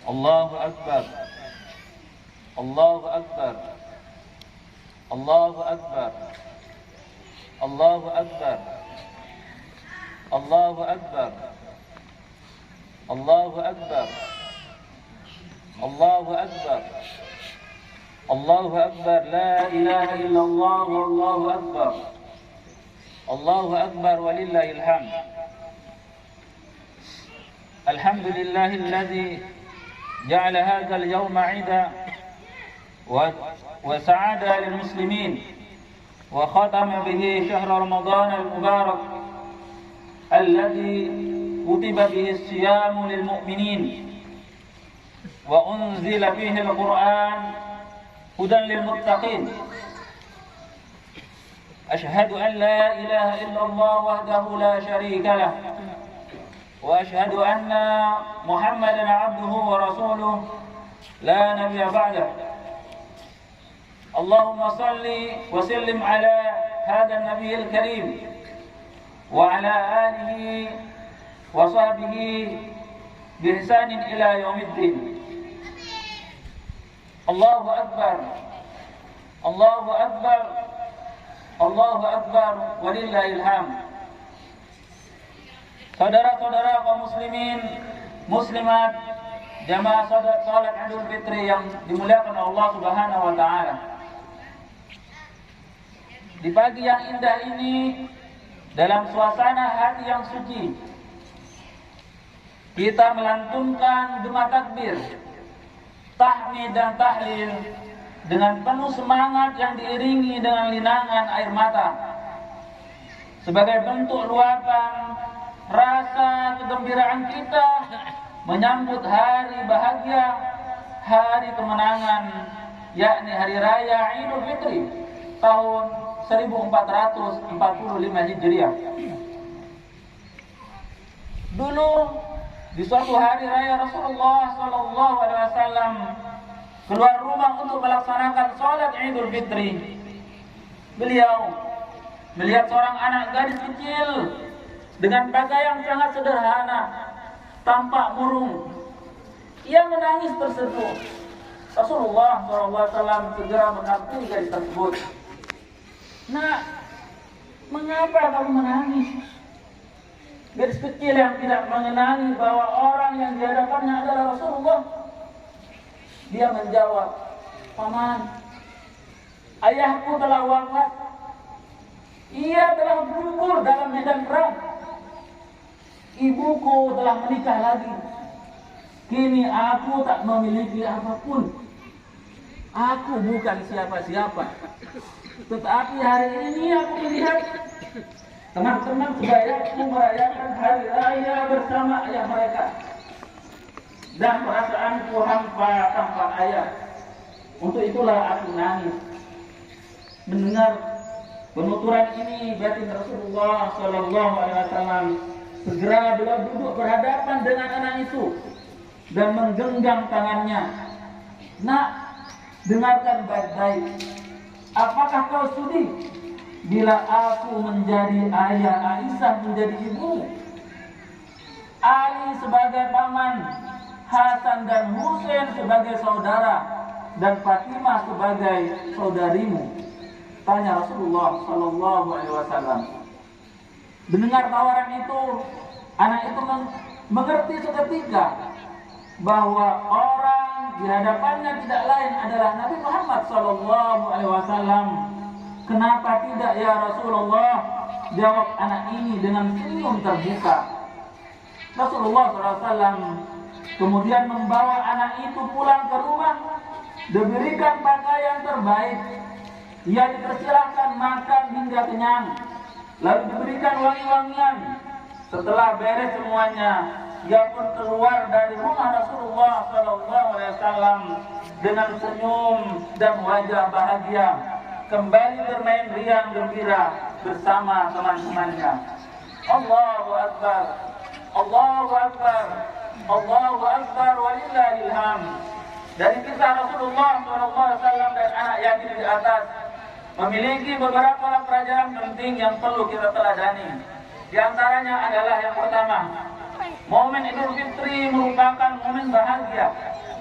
Allahu Akbar. Allahu Akbar. Allahu Akbar. Allahu Akbar. Allahu Akbar. Allahu Akbar. Allahu Akbar. Allahu Akbar. La ilaha illallah wallahu akbar. Allahu Akbar walillahil hamd. Alhamdulillahilladzi ja'ala hadzal yawma 'ida wa sa'ada lil muslimin wa khatama bihi shahra ramadan al mubarak alladzi kutiba bihi as-siyamu lil mu'minin wa unzila bihi al-Qur'an hudan lil muttaqin. Ashhadu an la ilaha illallah wahdahu la sharika lah wa ashhadu anna Muhammadan abduhu wa rasuluh la nabiyya ba'dah. Allahumma salli wa sallim ala hadha an-nabiyil karim wa ala alihi wa sahbihi bi ihsanin ila yaumiddin. Allahu Akbar. Allahu Akbar. Allahu Akbar walillahil hamd. Saudara-saudara kaum muslimin, muslimat, jamaah salat Idul Fitri yang dimuliakan Allah Subhanahu wa taala. Di pagi yang indah ini, dalam suasana hati yang suci, kita melantunkan gema takbir, tahmid dan tahlil dengan penuh semangat yang diiringi dengan linangan air mata sebagai bentuk luapan rasa kegembiraan kita menyambut hari bahagia, hari kemenangan, yakni hari raya Idul Fitri tahun 1445 Hijriah. Dulu di suatu hari raya Rasulullah sallallahu alaihi wasallam keluar rumah untuk melaksanakan sholat Idul Fitri. Beliau melihat seorang anak gadis kecil dengan pakaian sangat sederhana, tampak murung. Ia menangis terseduh. Rasulullah SAW segera mengakui gadis tersebut. Nak, mengapa kamu menangis? Gadis kecil yang tidak mengenali bahwa orang yang di hadapannya adalah Rasulullah. Dia menjawab, Paman, ayahku telah wafat. Ia telah gugur dalam medan perang. Ibuku telah menikah lagi. Kini aku tak memiliki apapun. Aku bukan siapa-siapa. Tetapi hari ini aku melihat teman-teman sebayaku merayakan hari raya bersama ayah mereka. Dan perasaanku hampa tanpa ayah. Untuk itulah aku nangis. Mendengar penuturan ini, batin Rasulullah Sallallahu Alaihi Wasallam, segera beliau duduk berhadapan dengan anak itu dan menggenggam tangannya. Nak, dengarkan baik-baik. Apakah kau sudi bila aku menjadi ayah, Aisyah menjadi ibu, Ali sebagai paman, Hasan dan Husain sebagai saudara, dan Fatimah sebagai saudarimu? Tanya Rasulullah Sallallahu Alaihi Wasallam. Mendengar tawaran itu, anak itu mengerti seketika bahwa orang di hadapannya tidak lain adalah Nabi Muhammad Sallallahu Alaihi Wasallam. Kenapa tidak ya Rasulullah? Jawab anak ini dengan senyum terbuka. Rasulullah SAW kemudian membawa anak itu pulang ke rumah, diberikan pakaian terbaik. Ia dipersilahkan makan hingga kenyang, lalu diberikan wangi-wangian. Setelah beres semuanya, ia pun keluar dari rumah Rasulullah SAW dengan senyum dan wajah bahagia, kembali bermain riang gembira bersama teman-temannya. Allahu Akbar, Allahu Akbar, Allahu Akbar walillahil hamd. Dari kisah Rasulullah SAW dan anak yatim di atas, memiliki beberapa pelajaran penting yang perlu kita teladani. Di antaranya adalah yang pertama, momen Idul Fitri merupakan momen bahagia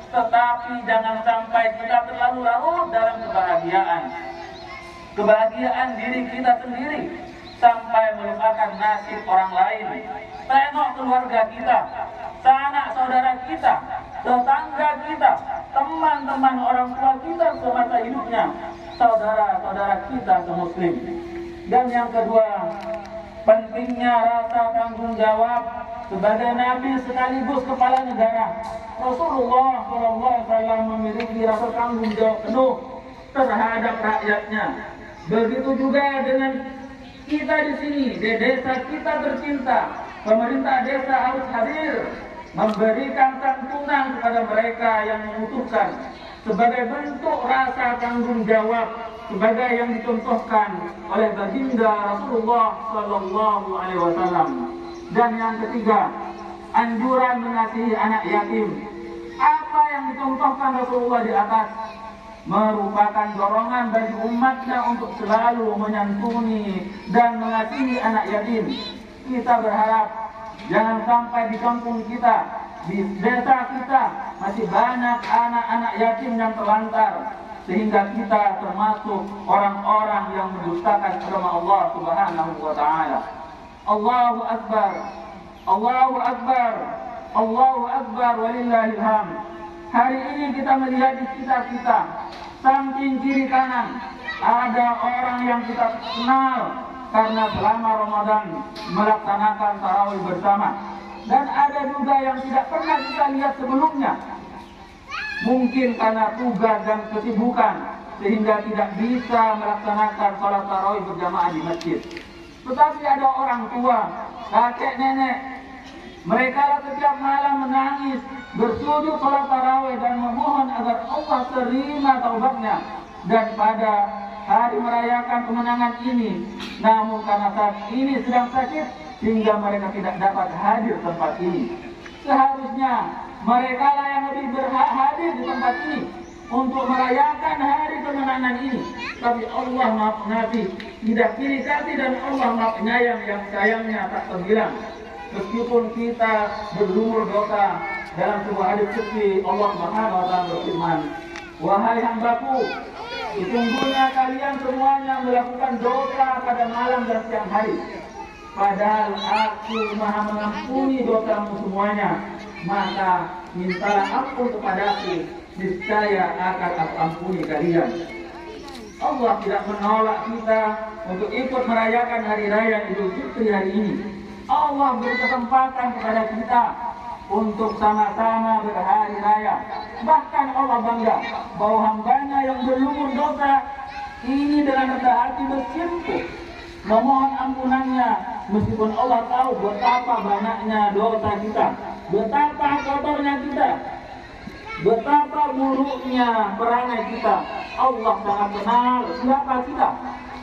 tetapi jangan sampai kita terlalu larut dalam kebahagiaan. Kebahagiaan diri kita sendiri sampai melupakan nasib orang lain. Tengok keluarga kita, sanak saudara kita, tetangga kita, teman-teman orang tua kita semasa hidupnya, saudara-saudara kita semuslim. Dan yang kedua, pentingnya rasa tanggung jawab sebagai nabi sekaligus kepala negara. Rasulullah SAW memiliki rasa tanggung jawab penuh terhadap rakyatnya. Begitu juga dengan kita di sini, di desa kita tercinta. Pemerintah desa harus hadir memberikan santunan kepada mereka yang membutuhkan sebagai bentuk rasa tanggung jawab sebagai yang dicontohkan oleh baginda Rasulullah Sallallahu Alaihi Wasallam. Dan yang ketiga, anjuran mengasihi anak yatim. Apa yang dicontohkan Rasulullah di atas merupakan dorongan bagi umatnya untuk selalu menyantuni dan mengasihi anak yatim. Kita berharap jangan sampai di kampung kita, di desa kita masih banyak anak-anak yatim yang terlantar, sehingga kita termasuk orang-orang yang mendustakan agama Allah Subhanahu wa taala. Allahu Akbar. Allahu Akbar. Allahu Akbar walillahil hamd. Hari ini kita melihat di sekitar kita, samping kiri kanan ada orang yang kita kenal karena selama Ramadan melaksanakan tarawih bersama, dan ada juga yang tidak pernah kita lihat sebelumnya, mungkin karena tugas dan kesibukan sehingga tidak bisa melaksanakan sholat tarawih berjamaah di masjid. Tetapi ada orang tua, kakek nenek, mereka setiap malam menangis, bersujud sholat tarawih dan memohon agar Allah terima taubatnya. Dan pada hari merayakan kemenangan ini, namun karena saat ini sedang sakit sehingga mereka tidak dapat hadir tempat ini. Seharusnya mereka lah yang lebih berhak hadir di tempat ini untuk merayakan hari kemenangan ini. Tapi Allah Maha Pengasih, tidak kiri kasih, dan Allah Maha Penyayang yang sayangnya tak terbilang. Meskipun kita berlumur dosa, dalam sebuah hadis qudsi Allah Subhanahu wa taala berfirman, "Wahai hambaku, sesungguhnya kalian semuanya melakukan dosa pada malam dan siang hari. Padahal aku Maha mengampuni dosamu semuanya. Maka mintalah ampun kepadaku, niscaya akan aku ampuni kalian." Allah tidak menolak kita untuk ikut merayakan hari raya Idul Fitri hari ini. Allah beri kesempatan kepada kita untuk sama-sama berhari raya. Bahkan Allah bangga bahwa hambanya yang berlumur dosa ini dengan rendah hati bersimpuh memohon ampunannya, meskipun Allah tahu betapa banyaknya dosa kita, betapa kotornya kita, betapa buruknya perangai kita. Allah sangat kenal siapa kita.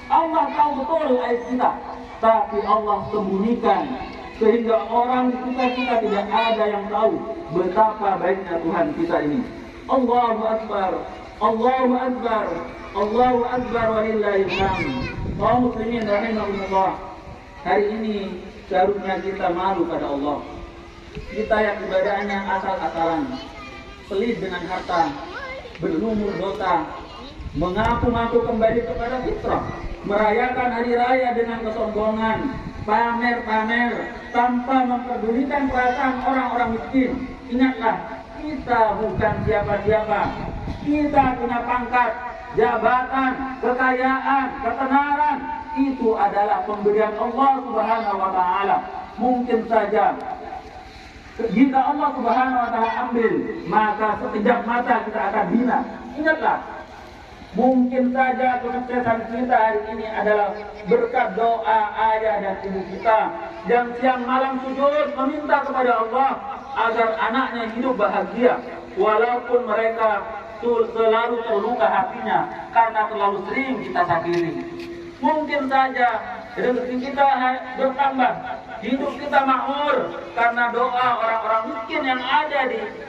Allah tahu betul aib kita, tapi Allah sembunyikan sehingga orang di sekitar kita tidak ada yang tahu betapa baiknya Tuhan kita ini. Allahu Akbar, Allahu Akbar, Allahu Akbar walillahil hamd. Kaum muslimin rahimahumullah, hari ini seharusnya kita malu pada Allah. Kita yang ibadahnya asal-asalan, pelit dengan harta, berlumur dosa, mengaku-ngaku kembali kepada fitrah, merayakan hari raya dengan kesombongan, pamer-pamer tanpa memperdulikan perasaan orang-orang miskin. Ingatlah, kita bukan siapa-siapa. Kita punya pangkat, jabatan, kekayaan, ketenaran. Itu adalah pemberian Allah Subhanahu wa taala. Mungkin saja jika Allah Subhanahu wa taala ambil, maka sekejap mata kita akan hina. Ingatlah, mungkin saja kesuksesan kita hari ini adalah berkat doa ayah dan ibu kita yang siang malam sujud meminta kepada Allah agar anaknya hidup bahagia, walaupun mereka selalu terluka hatinya karena terlalu sering kita sakiti. Mungkin saja rezeki kita bertambah, hidup kita makmur karena doa orang-orang miskin yang ada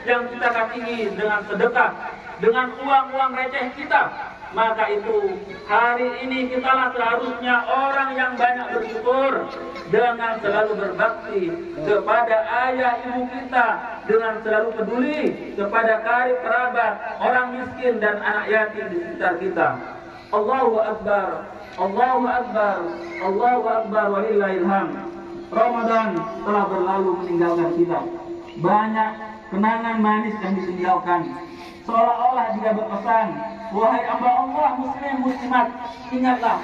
yang kita kasih dengan sedekah. dengan uang-uang receh kita, maka itu hari ini kitalah seharusnya orang yang banyak bersyukur dengan selalu berbakti kepada ayah ibu kita, dengan selalu peduli kepada karib kerabat, orang miskin dan anak yatim di sekitar kita. Allahu Akbar, Allahu Akbar, Allahu Akbar, walillahil hamd. Ramadan telah berlalu meninggalkan kita. Banyak kenangan manis yang ditinggalkan. Seolah-olah dia berpesan, wahai hamba Allah muslim muslimat, ingatlah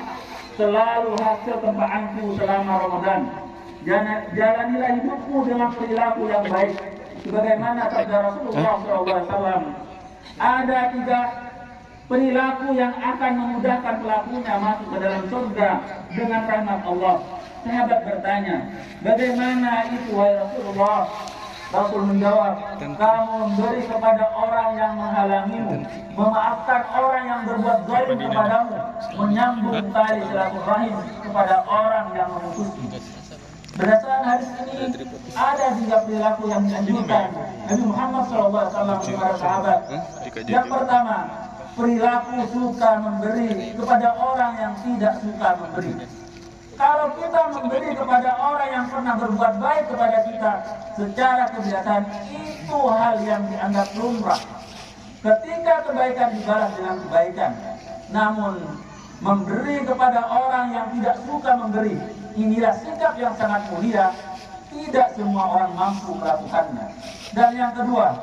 selalu hasil tempaanku selama Ramadan. Jalanilah hidupmu dengan perilaku yang baik, sebagaimana sabda Rasulullah SAW. Ada 3 perilaku yang akan memudahkan pelakunya masuk ke dalam surga dengan rahmat Allah. Sahabat bertanya, bagaimana itu wahai Rasulullah? Rasul menjawab, kamu memberi kepada orang yang menghalangimu, memaafkan orang yang berbuat zalim kepadamu, menyambung tali silaturahim kepada orang yang memutusmu. Berdasarkan hadis ini, ada 3 perilaku yang dianjurkan Nabi Muhammad SAW kepada sahabat. Yang pertama, perilaku suka memberi kepada orang yang tidak suka memberi. Kalau kita memberi kepada orang yang pernah berbuat baik kepada kita, secara kebiasaan itu hal yang dianggap lumrah. Ketika kebaikan dibalas dengan kebaikan, namun memberi kepada orang yang tidak suka memberi, inilah sikap yang sangat mulia. Tidak semua orang mampu melakukannya. Dan yang kedua,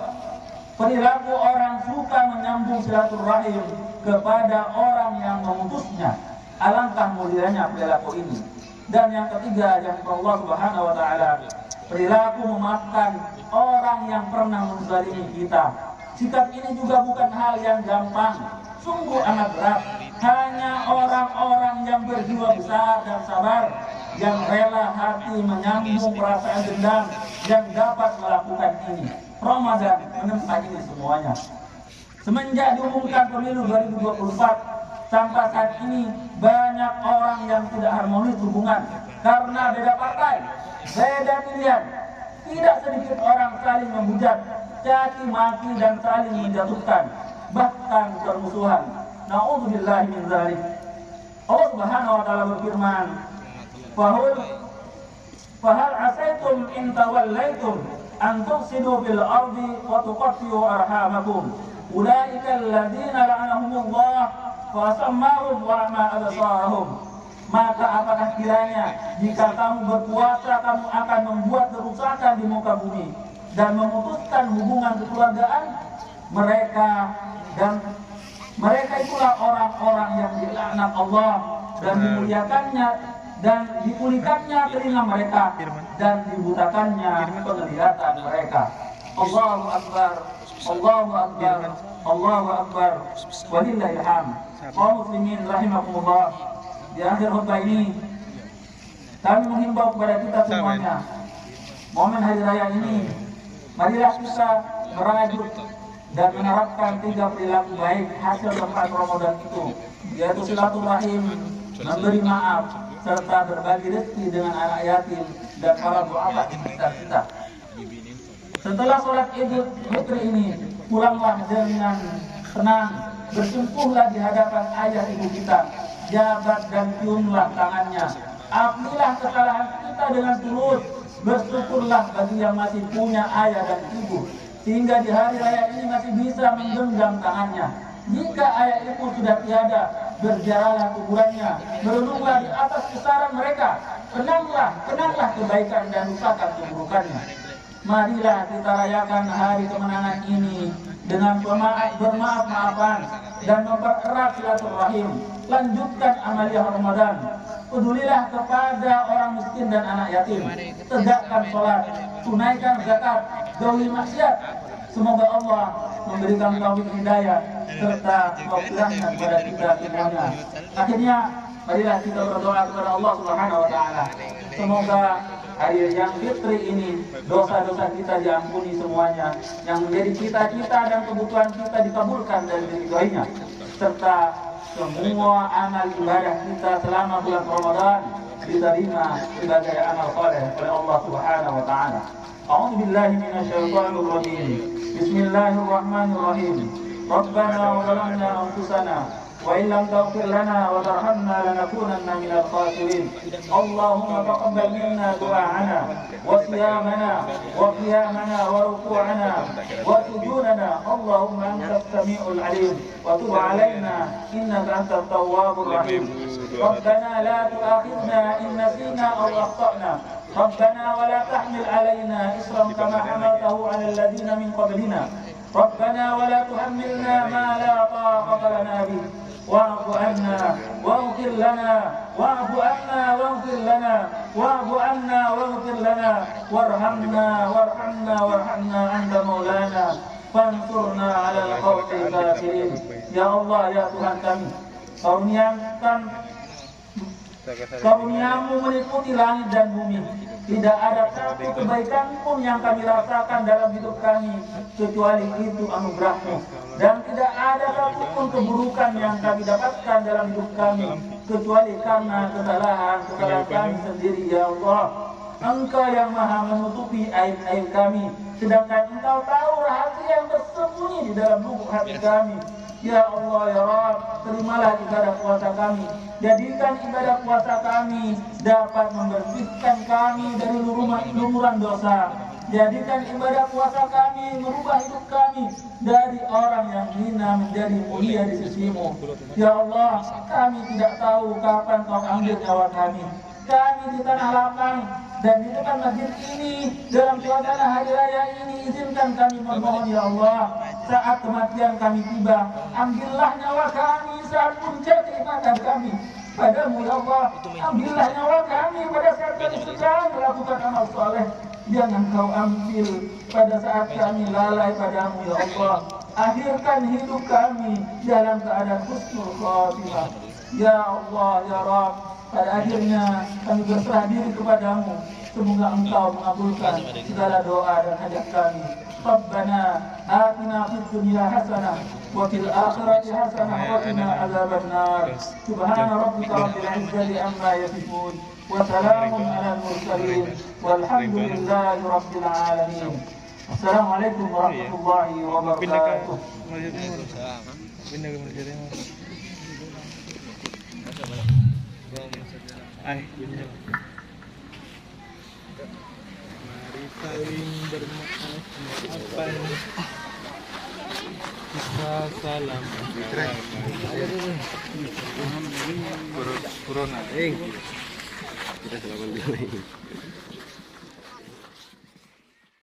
perilaku orang suka menyambung silaturahim kepada orang yang memutusnya. Alangkah mulianya perilaku ini. Dan yang ketiga, yang Allah Subhanahu wa taala, perilaku memaafkan orang yang pernah menzalimi kita. Sikap ini juga bukan hal yang gampang, sungguh amat berat. Hanya orang-orang yang berjiwa besar dan sabar, yang rela hati menyambung perasaan dendam, yang dapat melakukan ini. Ramadan menempa ini semuanya. Semenjak diumumkan pemilu 2024 sampai saat ini, banyak orang yang tidak harmonis hubungan karena beda partai, beda pilihan. Tidak sedikit orang saling membujat, caci maki dan saling menjatuhkan, bahkan permusuhan. Na'udzubillahi min dzalik. Allah Subhanahu wa taala berfirman, "Fahal asaitum in tawallaitum an tufsidu fil ardi wa tuqatti'u arhamakum. Ulaika alladziina la'anahumullah fasammahum wa'ma absarahum." Maka apakah kiranya jika kamu berpuasa kamu akan membuat kerusakan di muka bumi dan memutuskan hubungan kekeluargaan mereka itulah orang-orang yang dilaknat Allah dan dimuliakannya dan dipulihkannya telinga mereka dan dibutakannya penglihatan mereka. Allahu Akbar, Allahu Akbar, Allahu Akbar, walillahil hamd. Kaum muslimin rahimakumullah, di akhir khutbah ini kami menghimbau kepada kita semuanya, momen hari raya ini marilah kita merajut dan menerapkan 3 perilaku baik hasil tempat Ramadan itu, yaitu silaturahim, memberi maaf, serta berbagi rezeki dengan anak yatim dan para duafa di sekitar kita. Setelah sholat Idul Fitri ini, pulanglah dengan tenang, bersimpuhlah di hadapan ayah ibu kita, jabat dan ciumlah tangannya, akmilah kesalahan kita dengan tulus, bersyukurlah bagi yang masih punya ayah dan ibu, sehingga di hari raya ini masih bisa menggenggam tangannya. Jika ayah ibu sudah tiada, berjalanlah kuburannya, merenunglah di atas kesaran mereka, kenanglah kebaikan dan lupakan keburukannya. Marilah kita rayakan hari kemenangan ini dengan bermaaf-maafan dan mempererat silaturahim. Lanjutkan amaliyah Ramadan. Pedulilah kepada orang miskin dan anak yatim. Tegakkan sholat, tunaikan zakat, jauhi maksiat. Semoga Allah memberikan taufik hidayah serta maghfirahnya kepada kita semuanya. Akhirnya, marilah kita berdoa kepada Allah Subhanahu wa taala. Semoga hari yang fitri ini dosa-dosa kita diampuni semuanya, yang menjadi cita-cita dan kebutuhan kita dikabulkan dan diridhoinya, serta semua amal ibadah kita selama bulan Ramadan diterima sebagai amal saleh oleh Allah Subhanahu wa taala. A'udzu billahi minasyaitonir rajim. Bismillahirrahmanirrahim. ربنا ظلمنا أنفسنا وإن لم تغفر لنا وترحمنا لنكونن من الخاسرين اللهم تقبل منا دعاءنا وصيامنا وقيامنا وركوعنا وسجودنا اللهم أنت السميع العليم وتب علينا إنك أنت التواب الرحيم ربنا لا تؤاخذنا إن نسينا أو أخطأنا ربنا ولا تحمل علينا إصرا كما حملته على الذين من قبلنا ربنا ولا تحملنا ما لا طاقة لنا به واعف عنا واغفر لنا واعف عنا واغفر لنا واعف عنا واغفر لنا وارحمنا أنت مولانا fansurna 'alal qawmil kafirin. Ya Allah, ya Tuhan kami, karuniamu meliputi langit dan bumi. Tidak ada satu kebaikan pun yang kami rasakan dalam hidup kami kecuali itu anugerahmu. Dan tidak ada satu pun keburukan yang kami dapatkan dalam hidup kami kecuali karena kesalahan kami sendiri. Ya Allah, Engkau yang maha menutupi aib-aib kami, sedangkan Engkau tahu rahasia yang tersembunyi di dalam lubuk hati kami. Ya Allah, ya Rabb, terimalah ibadah puasa kami. Jadikan ibadah puasa kami dapat membersihkan kami dari lumuran dosa. Jadikan ibadah puasa kami merubah hidup kami dari orang yang hina menjadi mulia di sisimu. Ya Allah, kami tidak tahu kapan Kau ambil nyawa kami. Kami di tanah lapang dan di depan masjid ini dalam suasana hari raya ini, izinkan kami memohon ya Allah, saat kematian kami tiba, ambillah nyawa kami saat puncak kenikmatan kami padamu ya Allah. Ambillah nyawa kami pada saat kami sedang melakukan amal soleh. Jangan Kau ambil pada saat kami lalai padamu ya Allah. Akhirkan hidup kami dalam keadaan husnul khatimah. Ya Allah, ya Rabb, pada akhirnya kami berserah diri kepadamu. Semoga Engkau mengabulkan segala doa dan hajat kami. Rabbana atina fid dunya hasanah wa fil akhirati hasanah wa qina adzabannar. Subhana rabbika rabbil izzati amma yasifun wa salamun alal mursalin walhamdulillahi rabbil alamin. Assalamualaikum warahmatullahi wabarakatuh. Mari saling bermaafan, kita salam. Corona. Kita salaman dulu.